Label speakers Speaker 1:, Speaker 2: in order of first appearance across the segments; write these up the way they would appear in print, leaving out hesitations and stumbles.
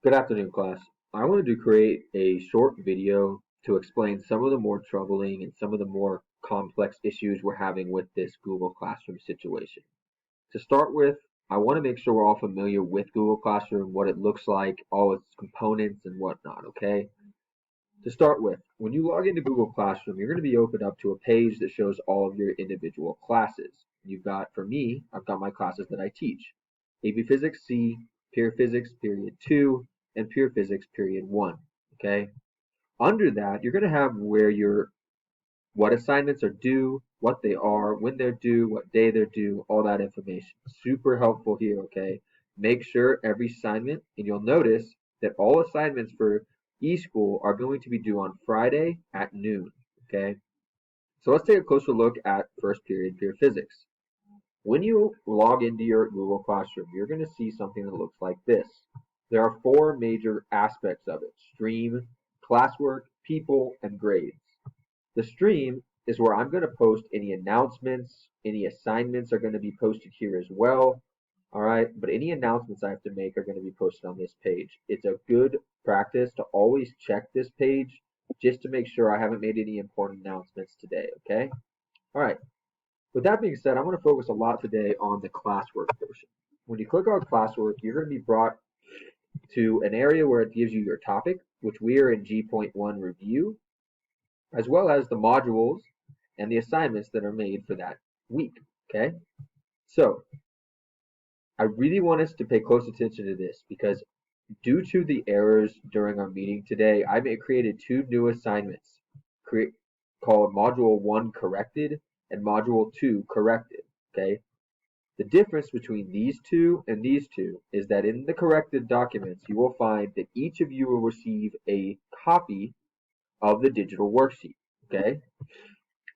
Speaker 1: Good afternoon, class. I wanted to create a short video to explain some of the more troubling and some of the more complex issues we're having with this Google Classroom situation. To start with, I want to make sure we're all familiar with Google Classroom, what it looks like, all its components and whatnot, okay? To start with, when you log into Google Classroom, you're going to be opened up to a page that shows all of your individual classes. You've got, for me, I've got my classes that I teach. AP Physics C, Pure Physics Period 2, and Pure Physics Period 1, okay? Under that, you're going to have what assignments are due, what they are, when they're due, what day they're due, all that information. Super helpful here, okay? Make sure every assignment, and you'll notice that all assignments for eSchool are going to be due on Friday at noon, okay? So let's take a closer look at first period pure physics. When you log into your Google Classroom, you're going to see something that looks like this. There are four major aspects of it: stream, classwork, people, and grades. The stream is where I'm going to post any announcements, any assignments are going to be posted here as well. All right, but any announcements I have to make are going to be posted on this page. It's a good practice to always check this page just to make sure I haven't made any important announcements today, okay? All right, with that being said, I'm going to focus a lot today on the classwork portion. When you click on classwork, you're going to be brought to an area where it gives you your topic, which we are in G.1 review, as well as the modules and the assignments that are made for that week, okay? So I really want us to pay close attention to this because due to the errors during our meeting today, I created two new assignments called Module 1 Corrected and Module 2 Corrected, okay? The difference between these two and these two is that in the corrected documents, you will find that each of you will receive a copy of the digital worksheet, okay?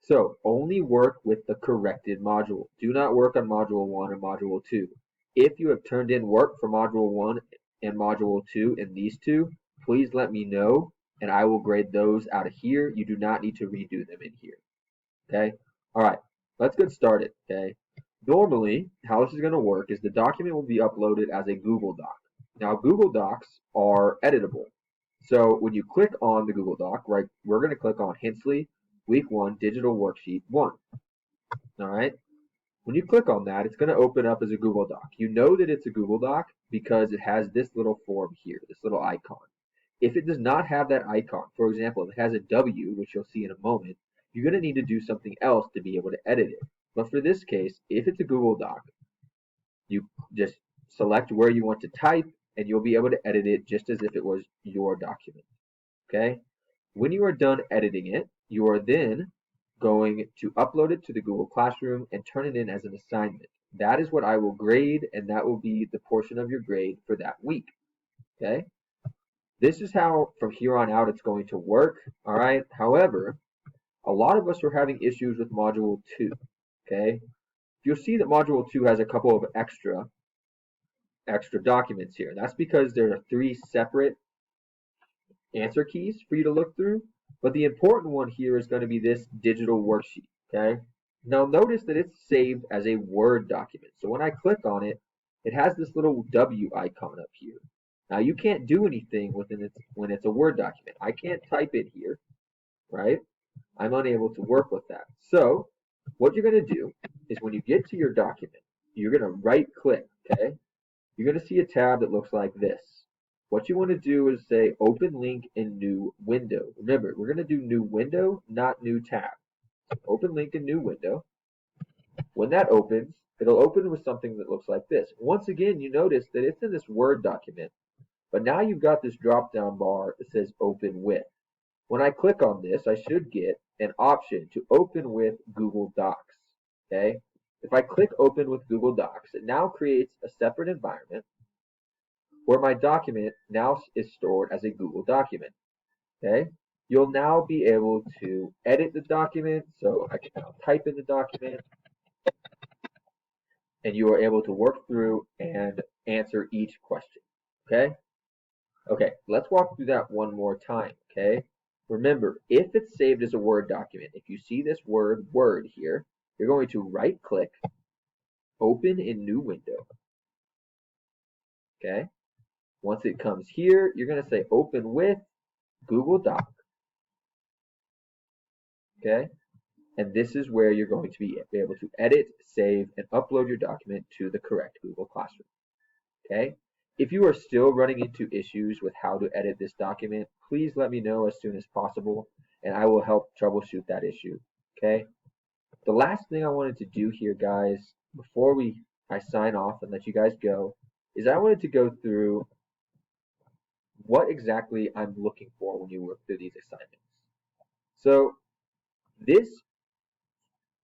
Speaker 1: So only work with the corrected module. Do not work on Module 1 or Module 2. If you have turned in work for Module 1 and Module 2 and these two, please let me know and I will grade those out of here. You do not need to redo them in here, okay? All right, let's get started, okay? Normally, how this is going to work is the document will be uploaded as a Google Doc. Now, Google Docs are editable. So when you click on the Google Doc, right, we're going to click on Hensley Week 1 Digital Worksheet 1. All right. When you click on that, it's going to open up as a Google Doc. You know that it's a Google Doc because it has this little form here, this little icon. If it does not have that icon, for example, if it has a W, which you'll see in a moment, you're going to need to do something else to be able to edit it. But for this case, if it's a Google Doc, you just select where you want to type and you'll be able to edit it just as if it was your document. Okay? When you are done editing it, you are then going to upload it to the Google Classroom and turn it in as an assignment. That is what I will grade, and that will be the portion of your grade for that week. Okay? This is how from here on out it's going to work. All right? However, a lot of us are having issues with Module 2. Okay? You'll see that Module 2 has a couple of extra documents here. That's because there are three separate answer keys for you to look through. But the important one here is going to be this digital worksheet, okay? Now notice that it's saved as a Word document. So when I click on it, it has this little W icon up here. Now you can't do anything when it's a Word document. I can't type it here, right? I'm unable to work with that. So what you're going to do is when you get to your document, you're going to right click, okay? You're going to see a tab that looks like this. What you want to do is say open link in new window. Remember, we're going to do new window, not new tab. So open link in new window. When that opens, it'll open with something that looks like this. Once again, you notice that it's in this Word document, but now you've got this drop down bar that says open with. When I click on this, I should get an option to open with Google Docs. Okay? If I click open with Google Docs, it now creates a separate environment where my document now is stored as a Google document. Okay? You'll now be able to edit the document, so I can now type in the document, and you are able to work through and answer each question. Okay? Okay, let's walk through that one more time. Okay? Remember, if it's saved as a Word document, if you see this word Word here, you're going to right click, open in new window. Okay? Once it comes here, you're going to say open with Google Doc, okay? And this is where you're going to be able to edit, save, and upload your document to the correct Google Classroom, okay? If you are still running into issues with how to edit this document, please let me know as soon as possible, and I will help troubleshoot that issue, okay? The last thing I wanted to do here, guys, before I sign off and let you guys go, is I wanted to go through what exactly I'm looking for when you work through these assignments. So this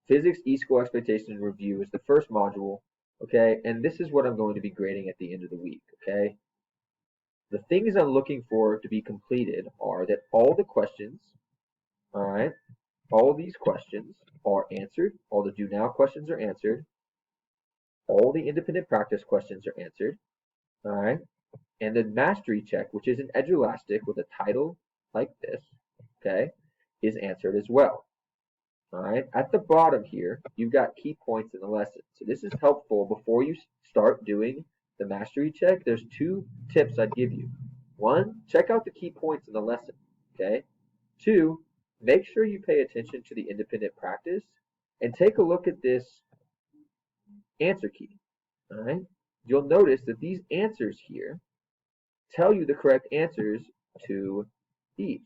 Speaker 1: Physics E-School Expectation Review is the first module, okay? And this is what I'm going to be grading at the end of the week, okay? The things I'm looking for to be completed are that all the questions, all right, all these questions are answered, all the do now questions are answered, all the independent practice questions are answered, all right, and the mastery check, which is an Edulastic with a title like this, okay, is answered as well. All right, at the bottom here, you've got key points in the lesson. So this is helpful before you start doing the mastery check. There's two tips I'd give you. One, check out the key points in the lesson, okay? Two, make sure you pay attention to the independent practice and take a look at this answer key, all right? You'll notice that these answers here tell you the correct answers to these.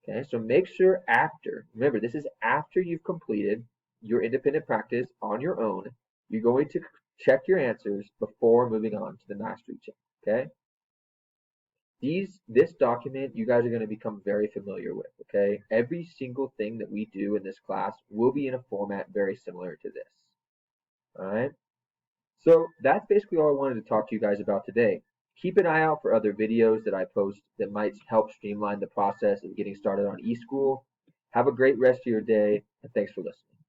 Speaker 1: Okay, so make sure after, remember this is after you've completed your independent practice on your own, you're going to check your answers before moving on to the mastery check, okay? This document you guys are going to become very familiar with, okay? Every single thing that we do in this class will be in a format very similar to this, all right? So that's basically all I wanted to talk to you guys about today. Keep an eye out for other videos that I post that might help streamline the process of getting started on eSchool. Have a great rest of your day, and thanks for listening.